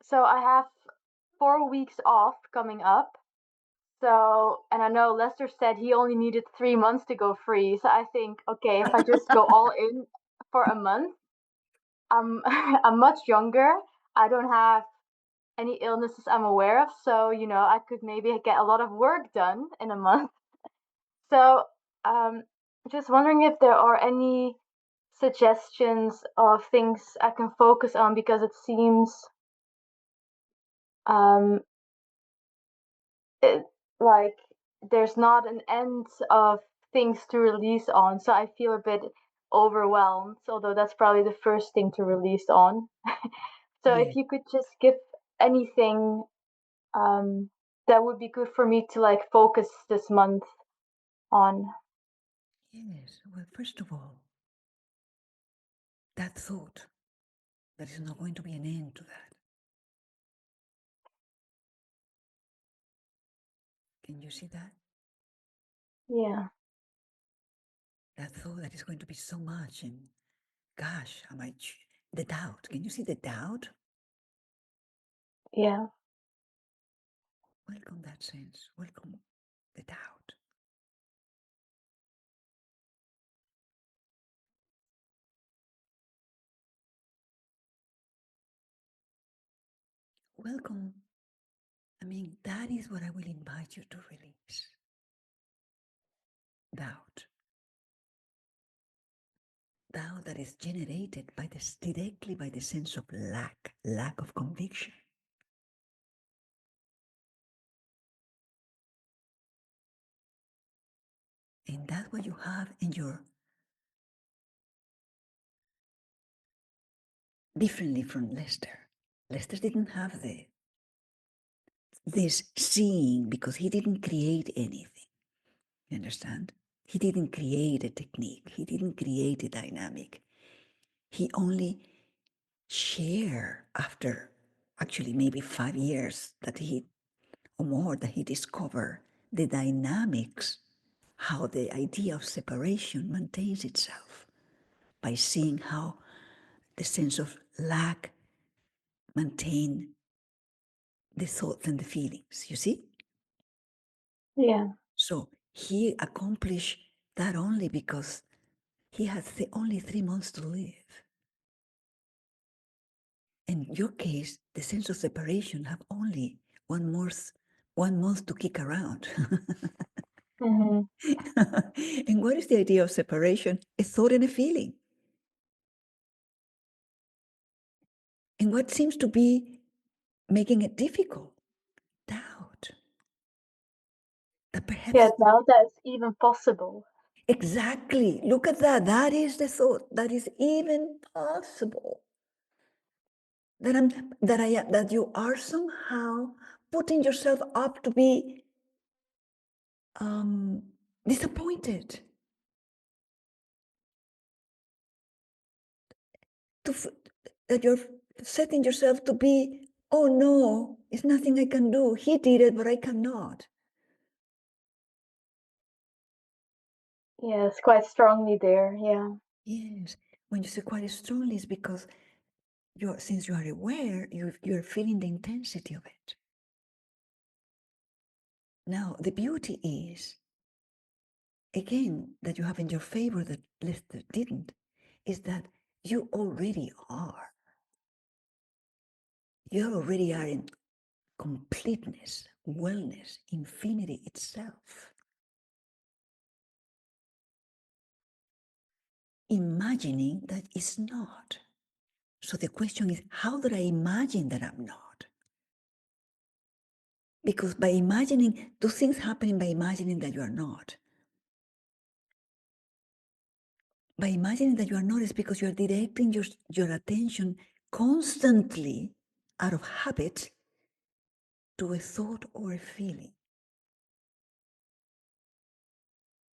so I have 4 weeks off coming up. So, and I know Lester said he only needed 3 months to go free. So I think, okay, if I just go all in for a month, I'm I'm much younger. I don't have any illnesses I'm aware of. So, I could maybe get a lot of work done in a month. So, um, just wondering if there are any suggestions of things I can focus on, because it seems um, it, like there's not an end of things to release on. So I feel a bit overwhelmed, although that's probably the first thing to release on. So Yeah. if you could just give anything um, that would be good for me to like focus this month on. Yes. Well, first of all, that thought, there is not going to be an end to that. Can you see that? Yeah. That thought that is going to be so much, and gosh, the doubt. Can you see the doubt? Yeah. Welcome that sense. Welcome the doubt. Welcome. I mean, that is what I will invite you to release. Doubt. Doubt that is generated by this directly by the sense of lack of conviction. And that's what you have in your, differently from Lester. Lester didn't have this seeing because he didn't create anything. You understand? He didn't create a technique. He didn't create a dynamic. He only shared after actually maybe 5 years that he or more that he discovered the dynamics, how the idea of separation maintains itself by seeing how the sense of lack maintain the thoughts and the feelings, you see? Yeah. So he accomplished that only because he had only 3 months to live. In your case, the sense of separation have only 1 month to kick around. Mm-hmm. And what is the idea of separation? A thought and a feeling. And what seems to be making it difficult? Doubt. That Yeah, perhaps. now that's even possible. Exactly. Look at that. That is the thought. That is even possible. That you are somehow putting yourself up to be disappointed. That you're setting yourself to be, oh no, it's nothing I can do. He did it, but I cannot. Yes, quite strongly there. Yeah. Yes. When you say quite strongly, it's because since you are aware, you're feeling the intensity of it. Now, the beauty is, again, that you have in your favor that Lester didn't, is that you already are. You already are in completeness, wellness, infinity itself. Imagining that it's not. So the question is, how do I imagine that I'm not? Because by imagining, two things happening by imagining that you are not. By imagining that you are not is because you are directing your attention constantly out of habit to a thought or a feeling.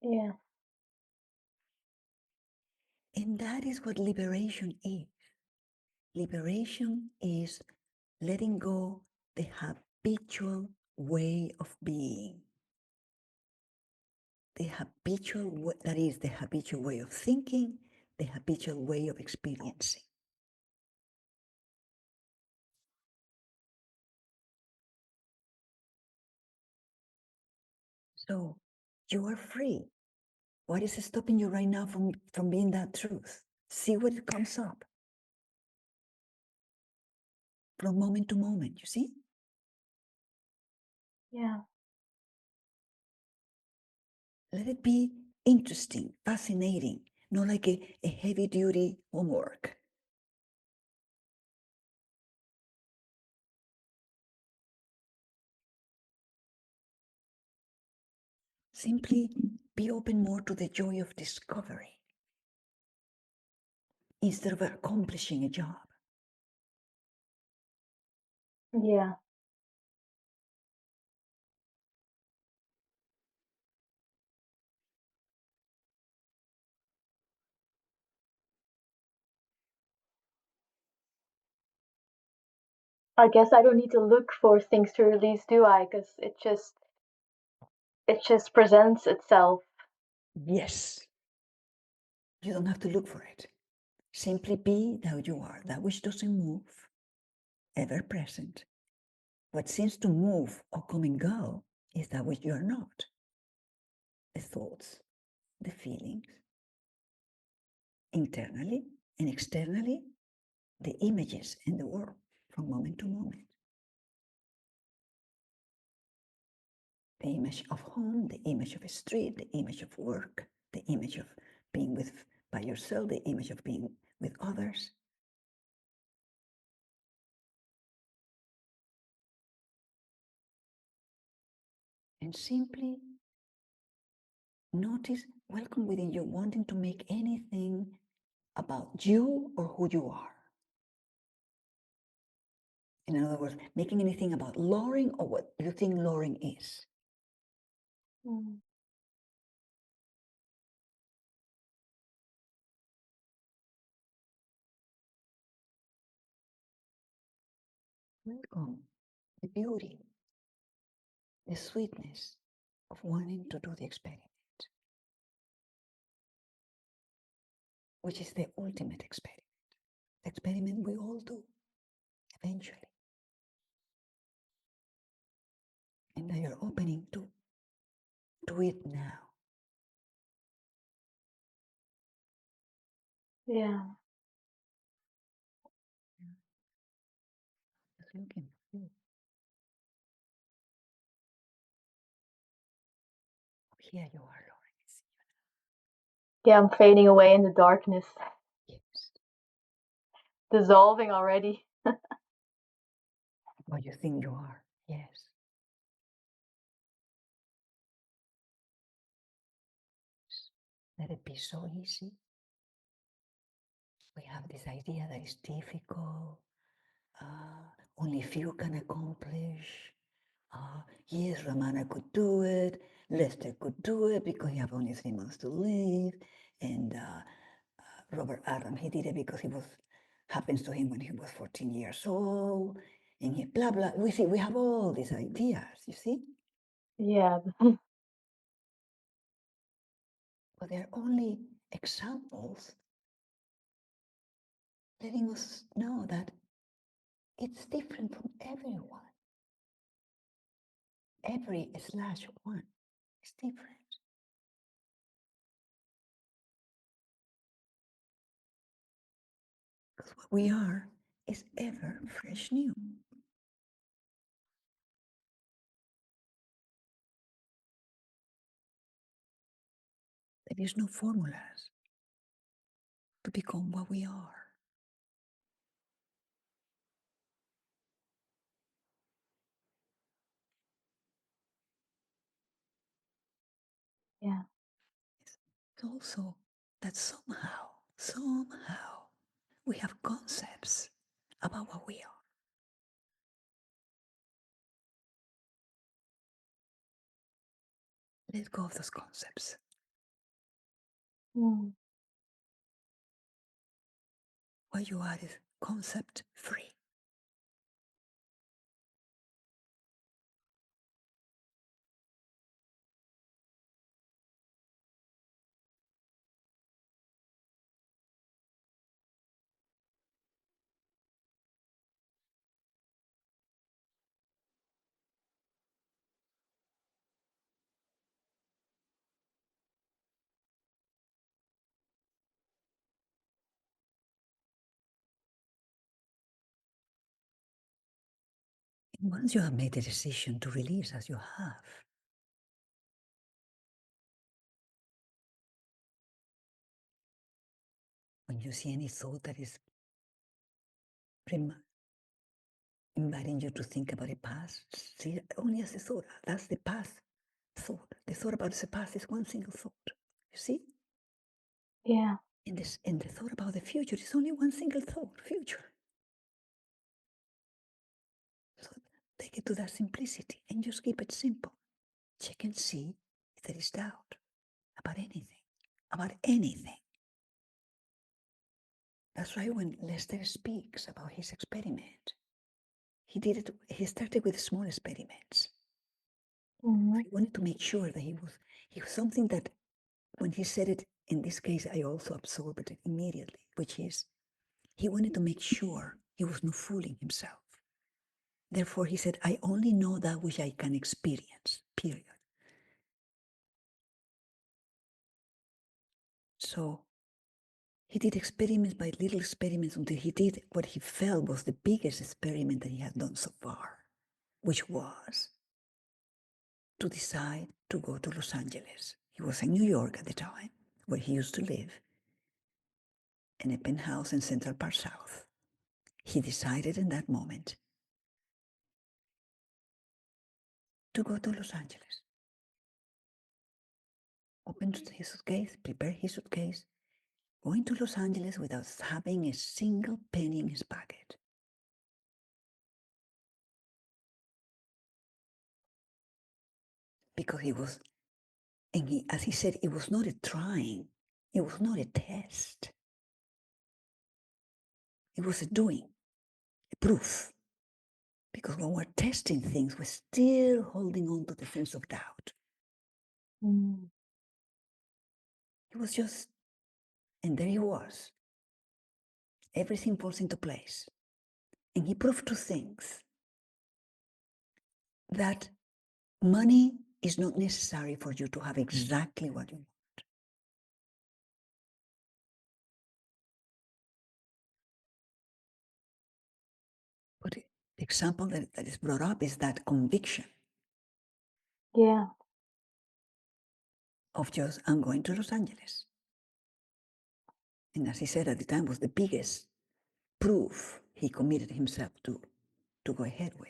Yeah. And that is what liberation is. Liberation is letting go the habitual way of being. That is the habitual way of thinking, the habitual way of experiencing. So you are free. What is stopping you right now from being that truth? See what comes up from moment to moment, you see? Yeah. Let it be interesting, fascinating, not like a heavy duty homework. Simply be open more to the joy of discovery instead of accomplishing a job. Yeah. I guess I don't need to look for things to release, do I? Because it just presents itself. Yes. You don't have to look for it. Simply be that you are, that which doesn't move, ever present. What seems to move or come and go is that which you are not. The thoughts, the feelings, internally and externally, the images in the world from moment to moment. The image of home, the image of a street, the image of work, the image of being by yourself, the image of being with others. And simply notice, welcome within you, wanting to make anything about you or who you are. In other words, making anything about lowering or what you think lowering is. Mm. Welcome the beauty, the sweetness of wanting to do the experiment, which is the ultimate experiment. The experiment we all do eventually. And that you're opening to do it now. Yeah. Just looking for you. Oh, here you are, Lauren. I see Yeah, I'm fading away in the darkness, you. Yes. dissolving already. What you think you are. Yes. Let it be so easy. We have this idea that it's difficult. Only few can accomplish. Yes, Ramana could do it. Lester could do it because he have only 3 months to live. And Robert Adam, he did it because he was happens to him when he was 14 years old. And he blah blah. We have all these ideas, you see? Yeah. But they're only examples letting us know that it's different from everyone. Every slash one is different. Because what we are is ever fresh new. There is no formulas to become what we are. Yeah. It's also that somehow, we have concepts about what we are. Let go of those concepts. Mm. What you are is concept free. Once you have made the decision to release as you have, when you see any thought that is inviting you to think about the past, see it only as a thought. That's the past thought. The thought about the past is one single thought. You see? Yeah. And the thought about the future is only one single thought, future. So take it to that simplicity and just keep it simple. Check and see if there is doubt about anything, about anything. That's why when Lester speaks about his experiment, he started with small experiments. Mm-hmm. He wanted to make sure that he was something that when he said it, in this case, I also absorbed it immediately, which is he wanted to make sure he was not fooling himself. Therefore, he said, I only know that which I can experience, period. So he did experiments by little experiments until he did what he felt was the biggest experiment that he had done so far, which was to decide to go to Los Angeles. He was in New York at the time, where he used to live, in a penthouse in Central Park South. He decided in that moment to go to Los Angeles. Opened his suitcase, prepared his suitcase, going to Los Angeles without having a single penny in his pocket. Because he was, and he, as he said, it was not a trying, it was not a test. It was a doing, a proof. Because when we're testing things, we're still holding on to the sense of doubt. Mm. It was just, and there he was. Everything falls into place. And he proved two things. That money is not necessary for you to have exactly what you want. But the example that is brought up is that conviction. Yeah. Of just, I'm going to Los Angeles. And as he said at the time, was the biggest proof he committed himself to go ahead with.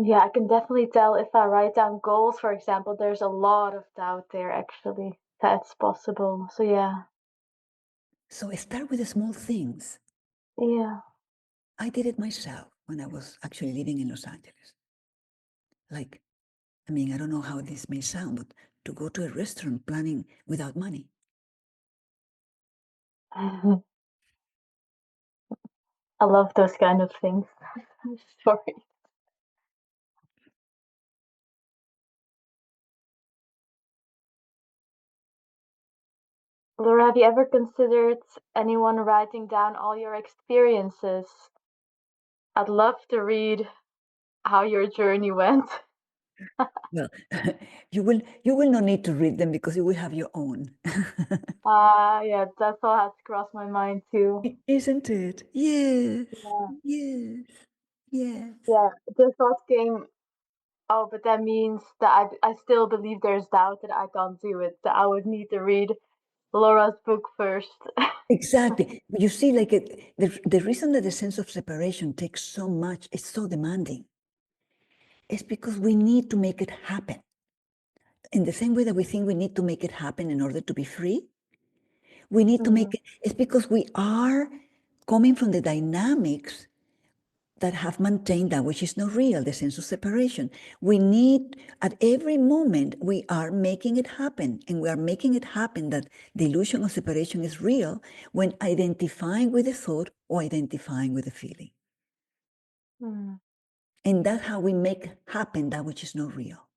Yeah, I can definitely tell if I write down goals, for example, there's a lot of doubt there actually that's possible. So yeah. So I start with the small things. Yeah. I did it myself when I was actually living in Los Angeles. Like, I mean, I don't know how this may sound, but to go to a restaurant planning without money. I love those kind of things. Sorry. Laura, have you ever considered anyone writing down all your experiences? I'd love to read how your journey went. Well, you will not need to read them because you will have your own. Yeah, that's all has crossed my mind too. Isn't it? Yes. Yeah. Yes. Yes. Yeah, the thought came, oh, but that means that I still believe there's doubt that I can't do it. That I would need to read Laura's book first. Exactly. You see, like the reason that the sense of separation takes so much, it's so demanding, is because we need to make it happen. In the same way that we think we need to make it happen in order to be free, we need to make it, it's because we are coming from the dynamics that have maintained that which is not real, the sense of separation. We need, at every moment, we are making it happen. And we are making it happen that the illusion of separation is real when identifying with the thought or identifying with the feeling. Mm. And that's how we make happen that which is not real.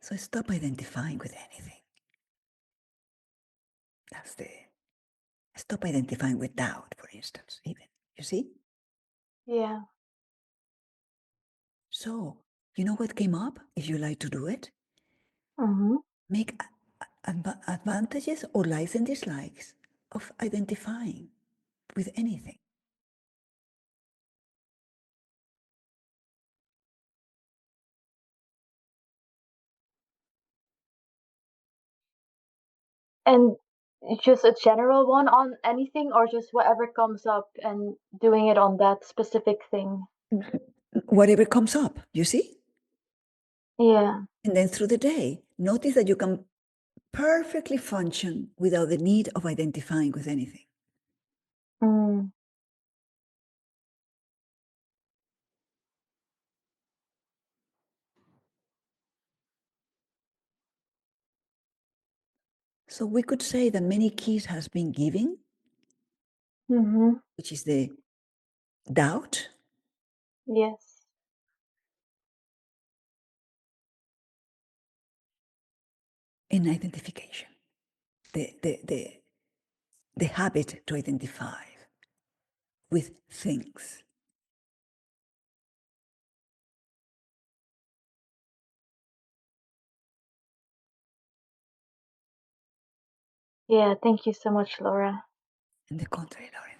So stop identifying with anything. That's the, stop identifying with doubt, for instance, even, you see? Yeah. So, you know what came up, if you like to do it? Mm-hmm. Make advantages or likes and dislikes of identifying with anything. And just a general one on anything, or just whatever comes up and doing it on that specific thing? Whatever comes up, you see? Yeah. And then through the day, notice that you can perfectly function without the need of identifying with anything. Mm. So we could say that many keys has been given, Mm-hmm. which is the doubt, Yes. and identification, the habit to identify with things. Yeah, thank you so much, Laura. And the contrary, Lauren.